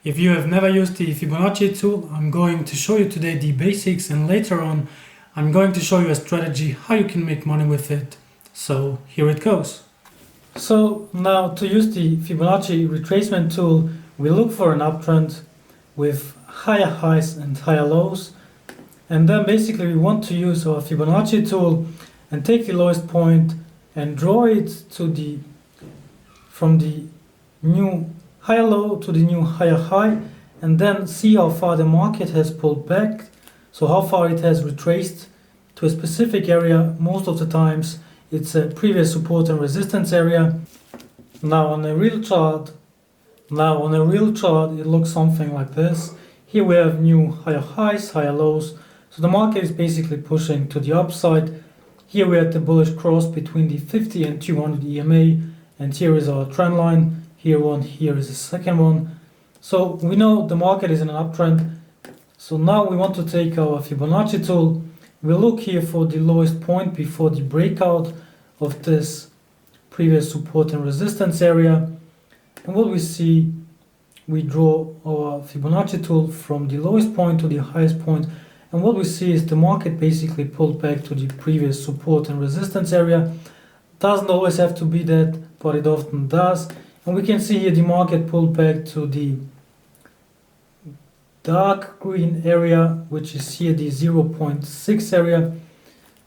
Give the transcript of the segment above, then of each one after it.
If you have never used the Fibonacci tool, I'm going to show you today the basics, and later on I'm going to show you a strategy how you can make money with it. So here it goes. So now to use the Fibonacci retracement tool, we look for an uptrend with higher highs and higher lows, and then basically we want to use our Fibonacci tool and take the lowest point and draw it to from the new higher low to the new higher high, and then see how far the market has pulled back, so how far it has retraced to a specific area. Most of the times it's a previous support and resistance area. Now on a real chart it looks something like this. Here we have new higher highs, higher lows, so the market is basically pushing to the upside. Here we have the bullish cross between the 50 and 200 EMA, and here is our trend line. Here is the second one. So we know the market is in an uptrend. So now we want to take our Fibonacci tool. We'll look here for the lowest point before the breakout of this previous support and resistance area. And what we see, we draw our Fibonacci tool from the lowest point to the highest point. And what we see is the market basically pulled back to the previous support and resistance area. Doesn't always have to be that, but it often does. And we can see here the market pulled back to the dark green area, which is here the 0.6 area.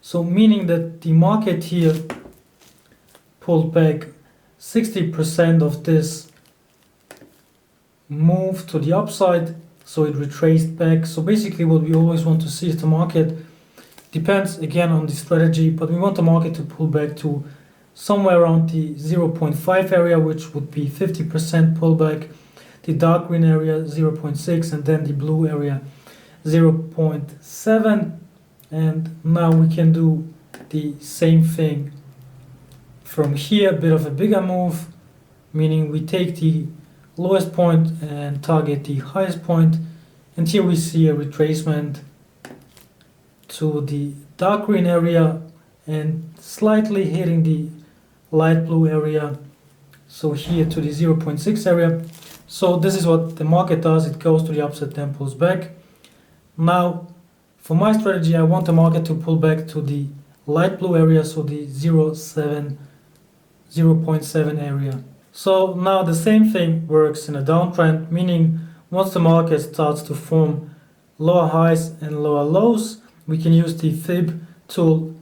So meaning that the market here pulled back 60% of this move to the upside, so it retraced back. So basically what we always want to see is the market, depends again on the strategy, but we want the market to pull back to somewhere around the 0.5 area, which would be 50% pullback, the dark green area 0.6, and then the blue area 0.7. And now we can do the same thing from here, a bit of a bigger move, meaning we take the lowest point and target the highest point, and here we see a retracement to the dark green area and slightly hitting the light blue area, so here to the 0.6 area. So this is what the market does, it goes to the upside then pulls back. Now for my strategy, I want the market to pull back to the light blue area, so the 0.7 area. So now the same thing works in a downtrend, meaning once the market starts to form lower highs and lower lows, we can use the Fib tool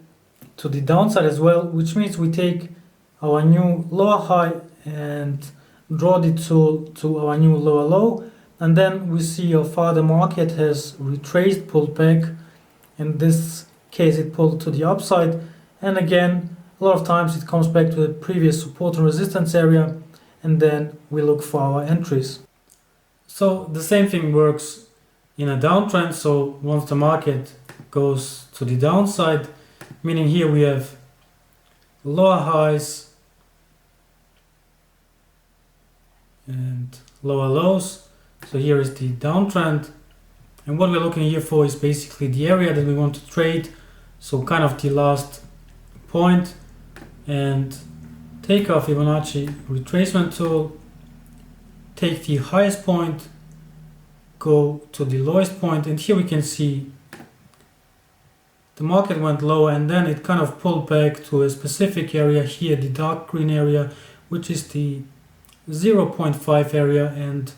to the downside as well, which means we take our new lower high and draw the tool to our new lower low, and then we see how far the market has retraced, pulled back. In this case it pulled to the upside, and again a lot of times it comes back to the previous support and resistance area, and then we look for our entries. So the same thing works in a downtrend. So once the market goes to the downside, meaning here we have lower highs and lower lows, so here is the downtrend, and what we're looking here for is basically the area that we want to trade, so kind of the last point, and take our Fibonacci retracement tool, take the highest point, go to the lowest point, and here we can see the market went low and then it kind of pulled back to a specific area here, the dark green area, which is the 0.5 area and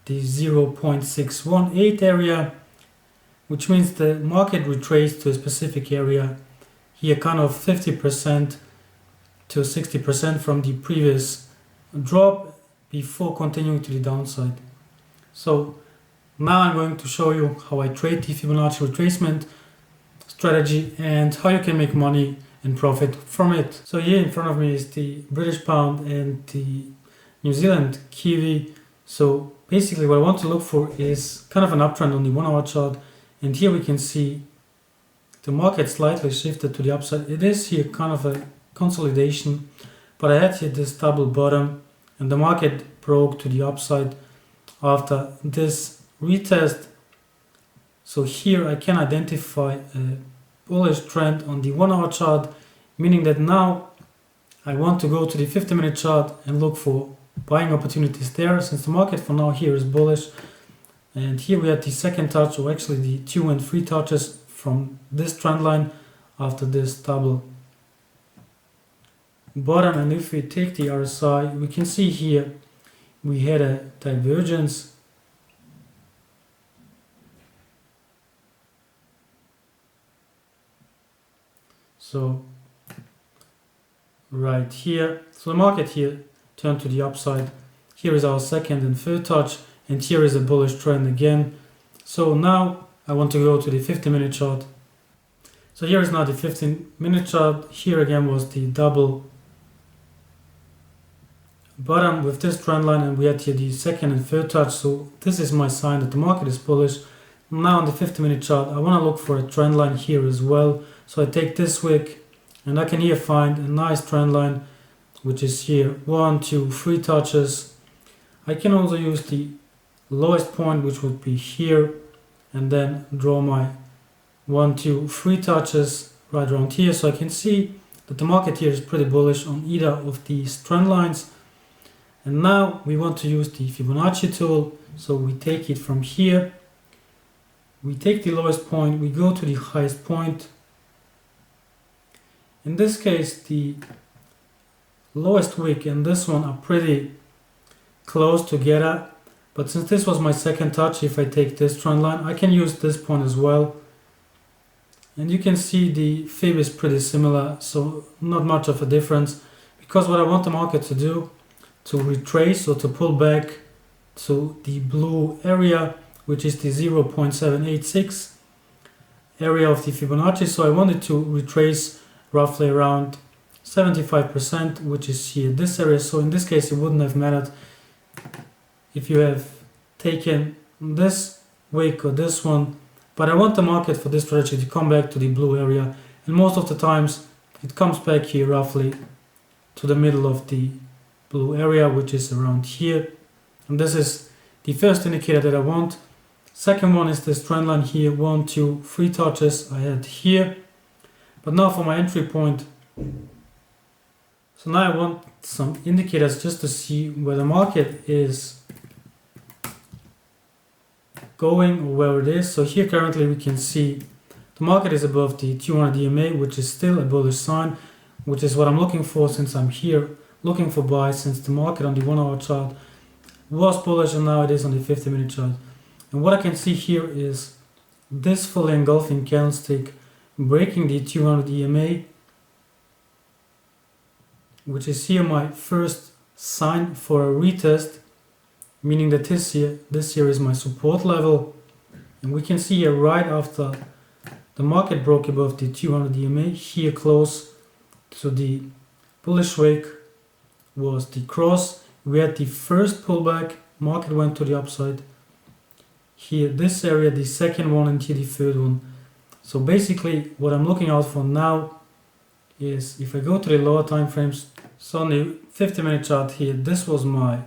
the 0.618 area, which means the market retraced to a specific area here, kind of 50% to 60% from the previous drop before continuing to the downside. So now I'm going to show you how I trade the Fibonacci retracement strategy and how you can make money and profit from it. So here in front of me is the British pound and the New Zealand Kiwi. So basically what I want to look for is kind of an uptrend on the 1 hour chart, and here we can see the market slightly shifted to the upside. It is here kind of a consolidation, but I had here this double bottom and the market broke to the upside after this retest. So here I can identify a bullish trend on the 1 hour chart, meaning that now I want to go to the 50-minute chart and look for buying opportunities there, since the market for now here is bullish. And here we had the second touch, or actually the 2 and 3 touches from this trend line after this double bottom. And if we take the RSI, we can see here we had a divergence. So right here, so the market here turned to the upside. Here is our second and third touch, and here is a bullish trend again. So now I want to go to the 50-minute chart. So here is now the 15-minute chart. Here again was the double bottom with this trend line, and we had here the second and third touch. So this is my sign that the market is bullish. Now on the 50-minute chart, I want to look for a trend line here as well. So I take this wick, and I can here find a nice trend line, which is here 1, 2, 3 touches. I can also use the lowest point, which would be here, and then draw my 1, 2, 3 touches right around here. So I can see that the market here is pretty bullish on either of these trend lines. And now we want to use the Fibonacci tool. So we take it from here, we take the lowest point, we go to the highest point. In this case, the lowest wick and this one are pretty close together. But since this was my second touch, if I take this trend line, I can use this point as well. And you can see the fib is pretty similar, so not much of a difference. Because what I want the market to do, to retrace or to pull back to the blue area, which is the 0.786 area of the Fibonacci. So I wanted to retrace roughly around 75%, which is here, this area. So in this case, it wouldn't have mattered if you have taken this wick or this one, but I want the market for this strategy to come back to the blue area, and most of the times it comes back here roughly to the middle of the blue area, which is around here. And this is the first indicator that I want. Second one is this trend line here, 1, 2, 3 touches I had here. But now for my entry point. So now I want some indicators just to see where the market is going or where it is. So here currently we can see the market is above the 200 EMA, which is still a bullish sign, which is what I'm looking for, since I'm here looking for buys, since the market on the 1 hour chart was bullish and now it is on the 50-minute chart. And what I can see here is this fully engulfing candlestick breaking the 200 EMA, which is here my first sign for a retest, meaning that this here is my support level. And we can see here right after the market broke above the 200 EMA, here close to the bullish wick was the cross. We had the first pullback, market went to the upside. Here this area, the second one, and here the third one. So basically what I'm looking out for now is, if I go to the lower time frames, so on the 50-minute chart here, this was my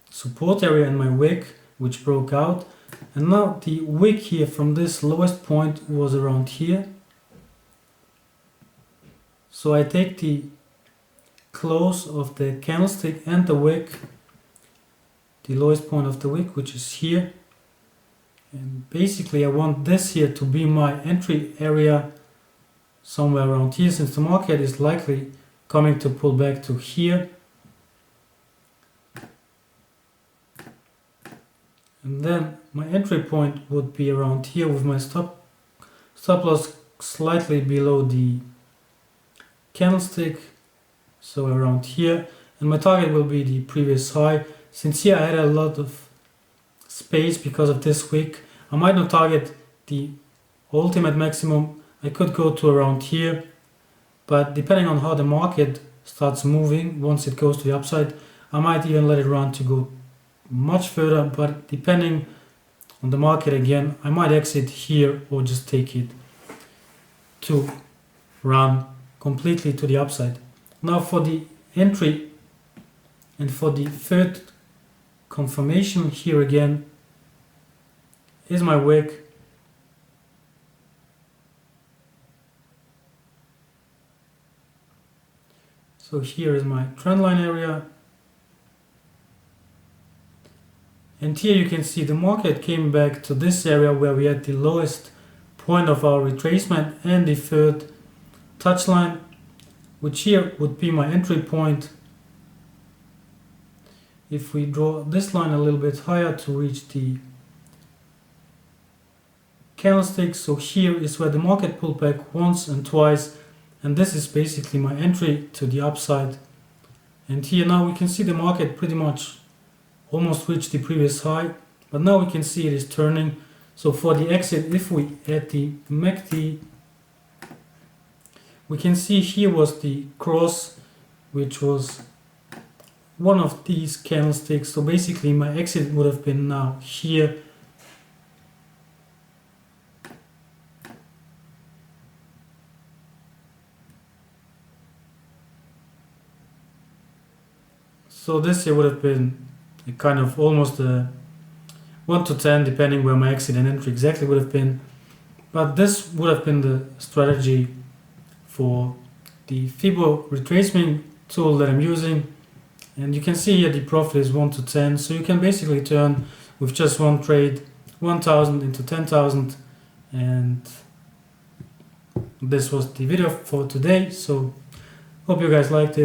support area and my wick, which broke out. And now the wick here from this lowest point was around here. So I take the close of the candlestick and the wick, the lowest point of the wick, which is here. And basically I want this here to be my entry area somewhere around here, since the market is likely coming to pull back to here. And then my entry point would be around here with my stop loss slightly below the candlestick, so around here. And my target will be the previous high. Since here I had a lot of space because of this wick, I might not target the ultimate maximum. I could go to around here, but depending on how the market starts moving, once it goes to the upside, I might even let it run to go much further. But depending on the market again, I might exit here or just take it to run completely to the upside. Now for the entry and for the third confirmation, here again is my wick. So here is my trend line area, And here you can see the market came back to this area where we had the lowest point of our retracement and the third touch line, which here would be my entry point. If we draw this line a little bit higher to reach the candlestick, so here is where the market pulled back once and twice, and this is basically my entry to the upside. And here now we can see the market pretty much almost reached the previous high, but now we can see it is turning. So for the exit, if we add the MACD, we can see here was the cross, which was one of these candlesticks. So basically my exit would have been now here. So this here would have been a kind of almost a 1 to 10, depending where my exit and entry exactly would have been. But this would have been the strategy for the Fibo retracement tool that I'm using. And you can see here the profit is 1 to 10. So you can basically turn with just one trade 1,000 into 10,000. And this was the video for today. So hope you guys liked it.